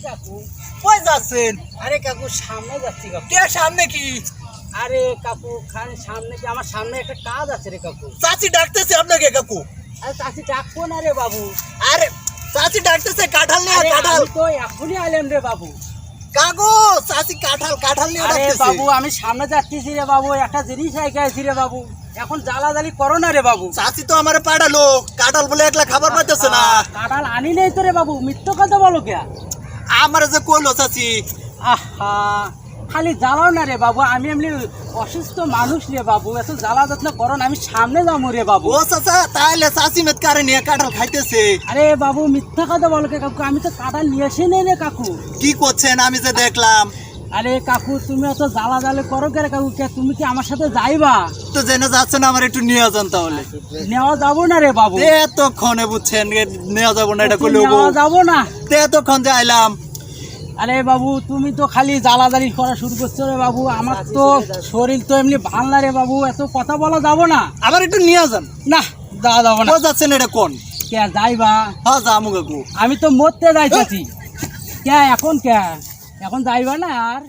কাকু। কই যাচ্ছেন? আরে কাকু সামনে যাচ্ছি কাকু। কে সামনে কি? আরে কাকু খান সামনে কি আমার সামনে একটা কাজ আছে রে কাকু। চাচি ডাকতেছে আপনাকে কাকু। আরে চাচি ডাকবো না রে বাবু। আরে চাচি ডাকতেছে কাঁঠাল নিয়ে আরে কাঁঠাল। আমি তো এখনই আইলাম রে বাবু। কাকু চাচি কাঁঠাল নিয়ে আরে ডাকতেছে। বাবু আমি সামনে যাচ্ছি রে বাবু, একটা জিনিস আইছি রে বাবু, এখন জ্বালাজালি করো না রে বাবু। চাচি তো আমারে পাঠালো কাঁঠাল বলে একলা খাবার পাইতেছে না। কাঁঠাল আনি নেই তো রে বাবু, মিথ্যা কথা বলো কে? আমারে যে কইলো চাচি। আহা খালি জ্বালাও না রে বাবু, আমি এমনি অসুস্থ মানুষ রে বাবু, এত জ্বালা যত্ন করো না, আমি সামনে যাবো রে বাবু। ও চাচা তাহলে চাচি মেত কারে নিয়ে কাঁঠাল খাইতেছে। আরে বাবু মিথ্যা কথা বলো কে কাকু, আমি তো কাঁঠাল নিয়ে এসে নেই রে কাকু। কি করছেন আমি যে দেখলাম। আরে কাকু তুমি এত জ্বালা জ্বালে করো কে রে কাকু, কে তুমি কি আমার সাথে যাইবা? তো জেনে যাচ্ছেন আমার একটু নিয়ে যান তাহলে। নেওয়া যাবো না রে বাবু। এতক্ষণে বুঝছেন নেওয়া যাবো না এটা কইলো নেওয়া যাবো না। এতক্ষণ যে আইলাম। আরে বাবু তুমি তো খালি জ্বালাজালি করা শুরু করছো রে বাবু, আমার তো শরীর তো এমনি ভাল না রে বাবু, এত কথা বলা যাবো না। আবার একটু নিয়ে যান। না যাওয়া যাবো না। যাচ্ছেন এটা কোন? কে যাইবা? হ্যাঁ যামু কাকু। আমি তো মরতে যাইতেছি। কে এখন কে এখন যাইবা না আর?